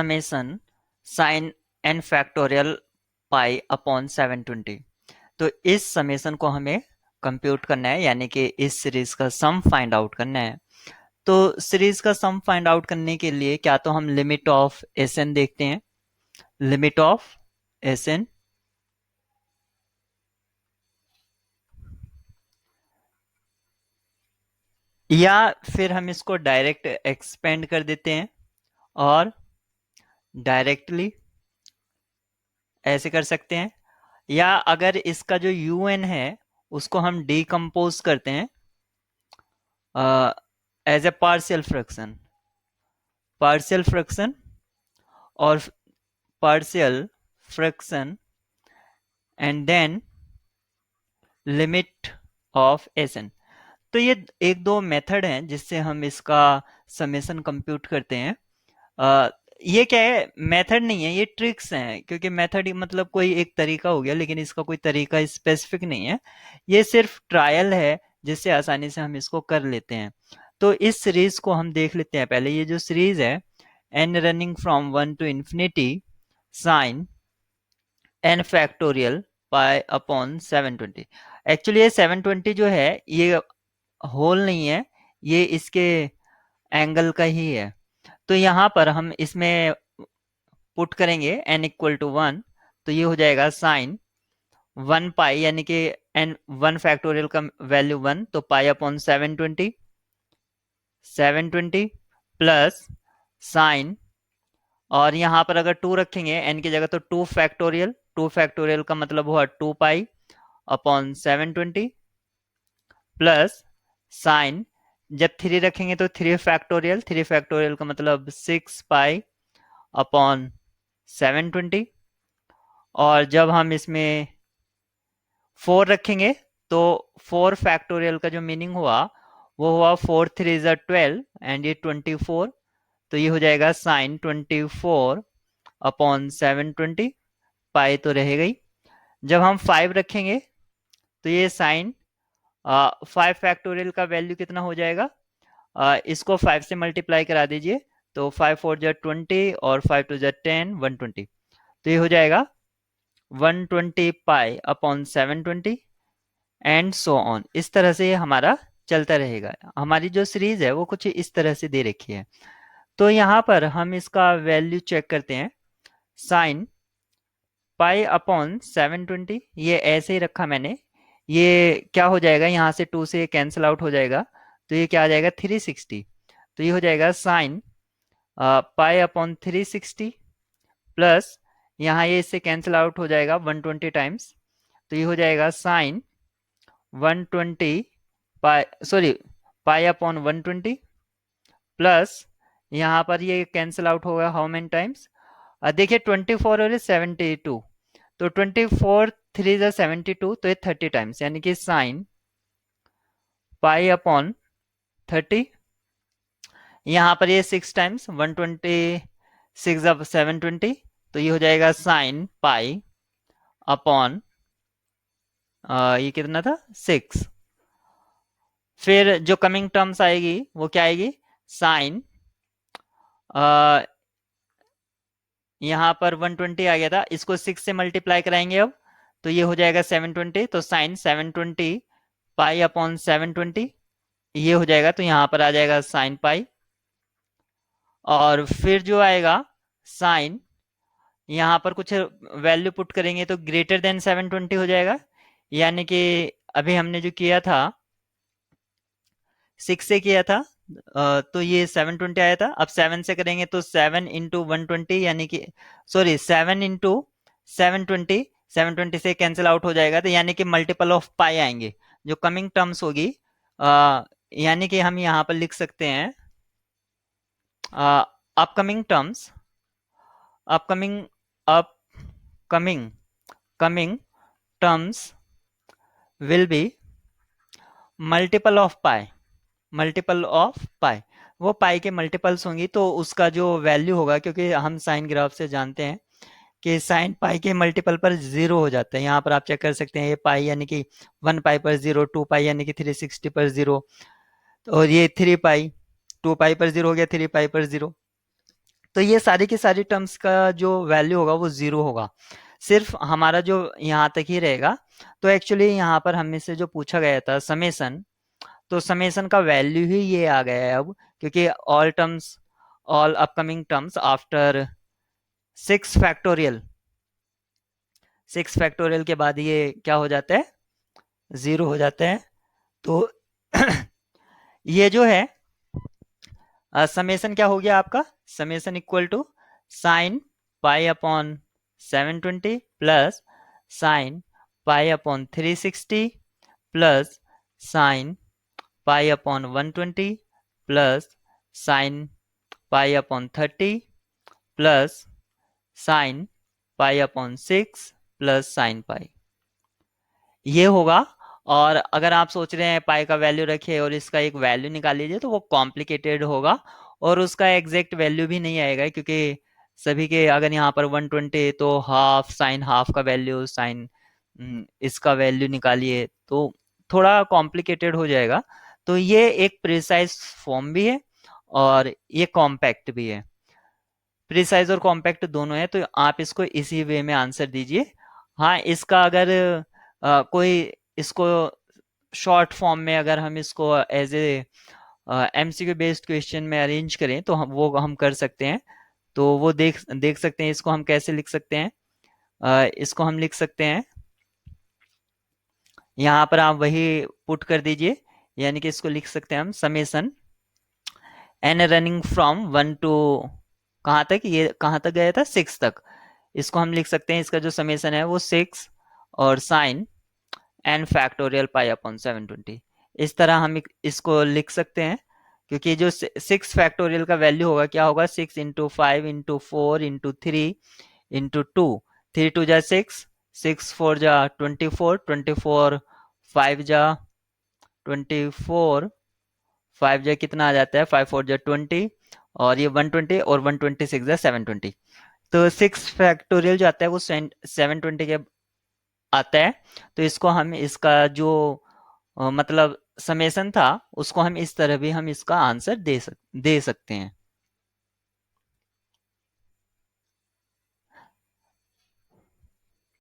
Summation sine n factorial pi upon 720। तो इस summation को हमें कंप्यूट करना है, यानी कि इस सीरीज का सम फाइंड आउट करना है। तो सीरीज का सम फाइंड आउट करने के लिए क्या तो हम लिमिट ऑफ एस एन देखते हैं, लिमिट ऑफ एस एन, या फिर हम इसको डायरेक्ट एक्सपेंड कर देते हैं और डायरेक्टली ऐसे कर सकते हैं, या अगर इसका जो यू एन है उसको हम डिकम्पोज करते हैं एज ए पार्शियल फ्रैक्शन और partial fraction and then limit of s n. तो ये एक दो मेथड हैं जिससे हम इसका समेशन कंप्यूट करते हैं। ये क्या है, मेथड नहीं है, ये ट्रिक्स हैं, क्योंकि मेथड मतलब कोई एक तरीका हो गया, लेकिन इसका कोई तरीका स्पेसिफिक नहीं है। ये सिर्फ ट्रायल है जिससे आसानी से हम इसको कर लेते हैं। तो इस सीरीज को हम देख लेते हैं पहले। ये जो सीरीज है n running from 1 to infinity sine n factorial pi upon 720। Actually ये 720 जो है ये होल नहीं है, ये इसके एंगल का ही है। तो यहाँ पर हम इसमें पुट करेंगे n इक्वल टू 1, तो ये हो जाएगा साइन 1 पाई, यानी कि n 1 फैक्टोरियल का वैल्यू 1, तो पाई अपॉन 720 प्लस साइन, और यहाँ पर अगर 2 रखेंगे n की जगह तो 2 फैक्टोरियल का मतलब हुआ 2 पाई अपॉन 720 प्लस साइन, जब 3 रखेंगे तो 3 फैक्टोरियल का मतलब 6 पाई अपॉन 720, और जब हम इसमें 4 रखेंगे तो 4 फैक्टोरियल का जो मीनिंग हुआ वो हुआ 4 3 ज़ा 12 एंड ये 24, तो ये हो जाएगा साइन 24 अपॉन 720, पाई तो रहेगा ही। जब हम 5 रखेंगे तो ये साइन 5 फैक्टोरियल का वैल्यू कितना हो जाएगा, इसको 5 से मल्टीप्लाई करा दीजिए, तो 5 4 जा 20 और 5 2 जा 10, 120, तो ये हो जाएगा 120 पाई अपॉन 720 एंड सो ऑन। इस तरह से ये हमारा चलता रहेगा। हमारी जो सीरीज है वो कुछ इस तरह से दे रखी है। तो यहाँ पर हम इसका वैल्यू चेक करते हैं। साइन पाई अपॉन 720, ये ऐसे ही रखा मैंने, ये क्या हो जाएगा, यहाँ से 2 से कैंसिल आउट हो जाएगा, तो ये क्या आ जाएगा 360, तो ये हो जाएगा साइन पाई अपॉन 360 प्लस, यहाँ ये इससे कैंसिल आउट हो जाएगा 120 टाइम्स, तो ये हो जाएगा साइन 120 पाई, सॉरी, पाई अपॉन 120 प्लस, यहाँ पर ये कैंसिल आउट होगा हाउ मेनी टाइम्स, देखिए 24 और 72, तो 24 3 ज़ा 72, तो ये 30 टाइम्स, यानी कि साइन पाई अपॉन 30, यहाँ पर ये 6 टाइम्स 126 ज़ा 720, तो ये हो जाएगा साइन पाई अपॉन ये कितना था 6। फिर जो कमिंग टर्म्स आएगी वो क्या आएगी, साइन यहाँ पर 120 आ गया था, इसको 6 से मल्टीप्लाई कराएंगे अब, तो ये हो जाएगा 720, तो साइन 720 पाई अपॉन 720 ये हो जाएगा, तो यहाँ पर आ जाएगा साइन पाई, और फिर जो आएगा साइन, यहाँ पर कुछ वैल्यू पुट करेंगे तो ग्रेटर देन 720 हो जाएगा, यानी कि अभी हमने जो किया था 6 से किया था, तो ये 720 आया था, अब 7 से करेंगे तो 7 इंटू 120, यानी कि सॉरी 7 इंटू 720, 720 से कैंसिल आउट हो जाएगा, तो यानी कि मल्टीपल ऑफ पाई आएंगे जो कमिंग टर्म्स होगी, यानी कि हम यहाँ पर लिख सकते हैं upcoming terms, upcoming upcoming coming terms will be multiple of pi, multiple of pi, वो पाई के मल्टीपल्स होंगी तो उसका जो वैल्यू होगा, क्योंकि हम साइन ग्राफ से जानते हैं कि साइन पाई के मल्टीपल पर जीरो हो जाता है। यहाँ पर आप चेक कर सकते हैं, ये पाई यानी कि 1 पाई पर जीरो, 2 पाई यानी कि 360 पर जीरो, और ये 3 पाई, 2 पाई पर जीरो हो गया, 3 पाई पर जीरो, तो ये सारी की सारी टर्म्स का जो वैल्यू होगा वो जीरो होगा, सिर्फ हमारा जो यहाँ तक ही रहेगा। तो एक्चुअली यहाँ पर हमें से जो पूछा गया था समेसन, तो समेसन का वैल्यू ही ये आ गया है अब, क्योंकि all upcoming terms after 6 factorial, 6 factorial के बाद ये क्या हो जाता है, जीरो हो जाता है। तो ये जो है समेसन क्या हो गया आपका, summation equal to sine pi upon 720 plus sine pi upon 360 plus sine pi upon 120 plus sine pi upon 30 plus sine pi upon 6 plus sine pi, ये होगा। और अगर आप सोच रहे हैं पाई का वैल्यू रखे और इसका एक वैल्यू निकाल लीजिए तो वो कॉम्प्लिकेटेड होगा, और उसका एग्जैक्ट वैल्यू भी नहीं आएगा, क्योंकि सभी के अगर यहाँ पर 120 तो हाफ साइन हाफ का वैल्यू साइन इसका वैल्यू निकालिए तो थोड़ा कॉम्प्लिकेटेड हो जाएगा। तो ये एक प्रिसाइज फॉर्म भी है और ये कॉम्पैक्ट भी है, प्रिसाइज और कॉम्पैक्ट दोनों है, तो आप इसको इसी वे में आंसर दीजिए। हाँ, इसका अगर कोई इसको शॉर्ट फॉर्म में अगर हम इसको as a MCQ based question में अरेंज करें तो हम कर सकते हैं। तो वो देख देख सकते हैं, इसको हम कैसे लिख सकते हैं। इसको हम लिख सकते हैं, यहाँ पर आप वही पुट कर दीजिए, यानी कि इसको लिख सकते हैं हम summation n running from 1 to कहाँ तक, ये कहाँ तक गया था 6 तक। इसको हम लिख सकते हैं, इसका जो समेसन है वो 6 और sine n factorial pi upon 720, इस तरह हम इसको लिख सकते हैं। क्योंकि जो 6 फैक्टोरियल का वैल्यू होगा क्या होगा, 6 × 5 × 4 × 3 × 2 3 2 जा 6, 6 4 जा 24, 24 5 जा 24, 5 जा कितना आ जाता है, 5 4 जा 20, और ये 120 और 126 जा 720। तो 6 फैक्टोरियल जो आता है वो 720 के आता है। तो इसको हम इसका जो मतलब समेसन था उसको हम इस तरह भी हम इसका आंसर दे सकते हैं।